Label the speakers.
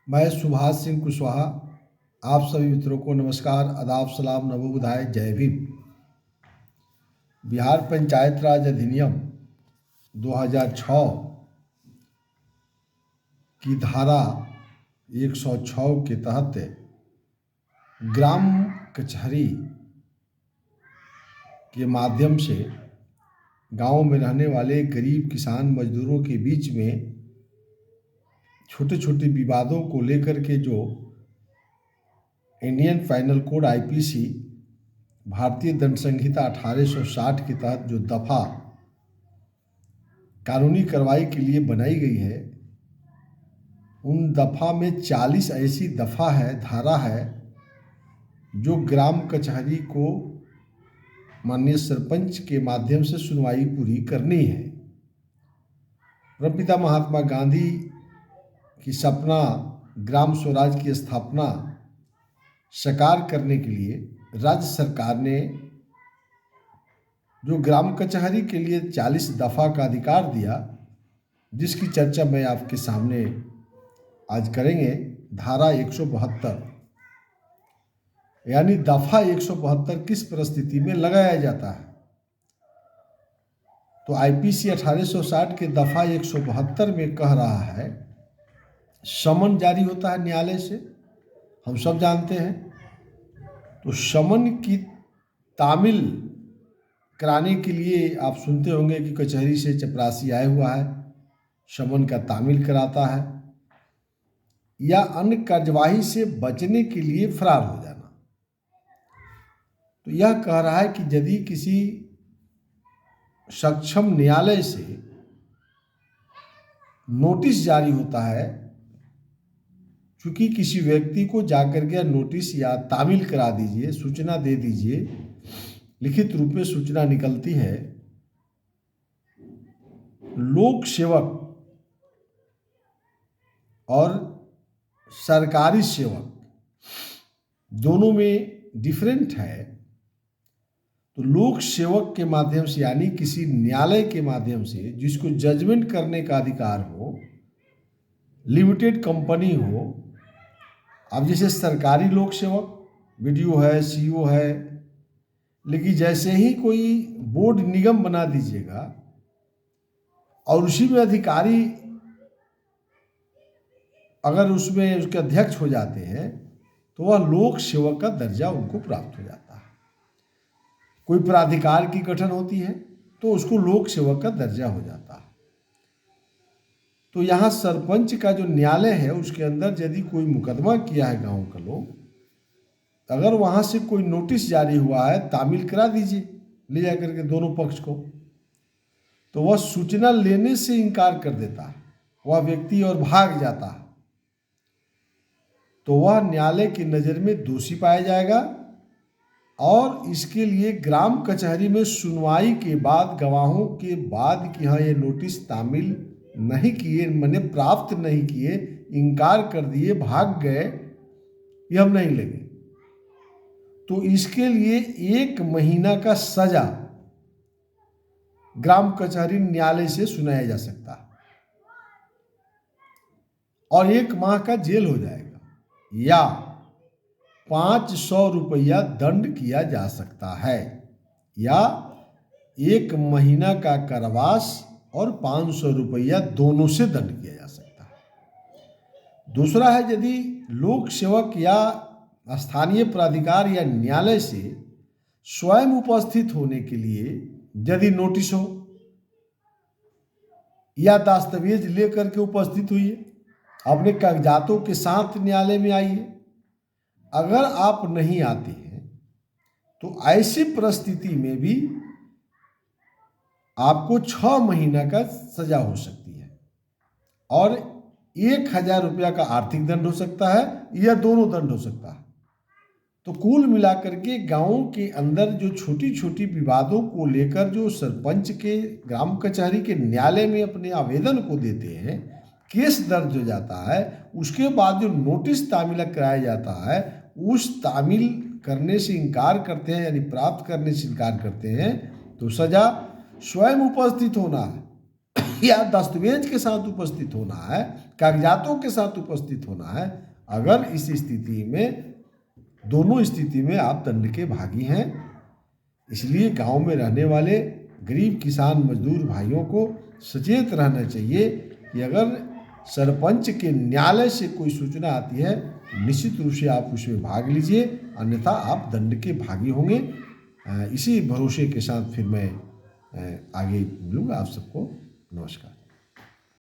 Speaker 1: मैं सुभाष सिंह कुशवाहा। आप सभी मित्रों को नमस्कार, आदाब, सलाम, नमो बुधाय, जय भीम। बिहार पंचायत राज अधिनियम 2006 की धारा 106 के तहत ग्राम कचहरी के माध्यम से गांव में रहने वाले गरीब किसान मजदूरों के बीच में छोटे छोटे विवादों को लेकर के जो इंडियन फाइनल कोड आईपीसी भारतीय दंड संहिता 1860 के तहत जो दफ़ा कानूनी कार्रवाई के लिए बनाई गई है, उन दफ़ा में 40 ऐसी दफ़ा है, धारा है, जो ग्राम कचहरी को माननीय सरपंच के माध्यम से सुनवाई पूरी करनी है। परमपिता महात्मा गांधी की सपना ग्राम स्वराज की स्थापना साकार करने के लिए राज्य सरकार ने जो ग्राम कचहरी के लिए 40 दफ़ा का अधिकार दिया, जिसकी चर्चा मैं आपके सामने आज करेंगे। धारा 172 यानी दफ़ा 172 किस परिस्थिति में लगाया जाता है, तो आईपीसी 1860 के दफ़ा 172 में कह रहा है, समन जारी होता है न्यायालय से, हम सब जानते हैं। तो समन की तामील कराने के लिए आप सुनते होंगे कि कचहरी से चपरासी आया हुआ है, समन का तामील कराता है, या अन्य कार्यवाही से बचने के लिए फरार हो जाना। तो यह कह रहा है कि यदि किसी सक्षम न्यायालय से नोटिस जारी होता है, चूंकि किसी व्यक्ति को जाकर के नोटिस या तामील करा दीजिए, सूचना दे दीजिए, लिखित रूप में सूचना निकलती है, लोक सेवक और सरकारी सेवक दोनों में डिफरेंट है। तो लोक सेवक के माध्यम से यानी किसी न्यायालय के माध्यम से जिसको जजमेंट करने का अधिकार हो, लिमिटेड कंपनी हो, अब जैसे सरकारी लोक सेवक बीडीओ है, सीईओ है, लेकिन जैसे ही कोई बोर्ड निगम बना दीजिएगा और उसी में अधिकारी अगर उसमें उसके अध्यक्ष हो जाते हैं, तो वह लोक सेवक का दर्जा उनको प्राप्त हो जाता है। कोई प्राधिकार की गठन होती है तो उसको लोक सेवक का दर्जा हो जाता है। तो यहाँ सरपंच का जो न्यायालय है, उसके अंदर यदि कोई मुकदमा किया है गांव का लोग, अगर वहाँ से कोई नोटिस जारी हुआ है, तामील करा दीजिए ले जाकर के दोनों पक्ष को, तो वह सूचना लेने से इनकार कर देता है वह व्यक्ति और भाग जाता है, तो वह न्यायालय की नज़र में दोषी पाया जाएगा और इसके लिए ग्राम कचहरी में सुनवाई के बाद गवाहों के बाद कि हाँ ये नोटिस तामील नहीं किए, मैंने प्राप्त नहीं किए, इनकार कर दिए, भाग गए, ये हम नहीं लेंगे, तो इसके लिए 1 महीना का सजा ग्राम कचहरी न्यायालय से सुनाया जा सकता है और 1 माह का जेल हो जाएगा या 500 रुपया दंड किया जा सकता है, या 1 महीना का कारावास और 500 रुपया दोनों से दंड किया जा सकता है। दूसरा है, यदि लोक सेवक या स्थानीय प्राधिकार या न्यायालय से स्वयं उपस्थित होने के लिए यदि नोटिस हो या दस्तावेज लेकर के उपस्थित हुई, अपने कागजातों के साथ न्यायालय में आइए, अगर आप नहीं आते हैं तो ऐसी परिस्थिति में भी आपको 6 महीना का सजा हो सकती है और 1000 रुपया का आर्थिक दंड हो सकता है या दोनों दंड हो सकता है। तो कुल मिलाकर के गांवों के अंदर जो छोटी छोटी विवादों को लेकर जो सरपंच के ग्राम कचहरी के न्यायालय में अपने आवेदन को देते हैं, केस दर्ज हो जाता है, उसके बाद जो नोटिस तामील कराया जाता है, उस तामील करने से इनकार करते हैं यानी प्राप्त करने से इनकार करते हैं, तो सजा स्वयं उपस्थित होना है या दस्तावेज के साथ उपस्थित होना है, कागजातों के साथ उपस्थित होना है। अगर इस स्थिति में, दोनों स्थिति में आप दंड के भागी हैं। इसलिए गांव में रहने वाले गरीब किसान मजदूर भाइयों को सचेत रहना चाहिए कि अगर सरपंच के न्यायालय से कोई सूचना आती है तो निश्चित रूप से आप उसमें भाग लीजिए, अन्यथा आप दंड के भागी होंगे। इसी भरोसे के साथ फिर मैं आगे मिलूँगा। आप सबको नमस्कार।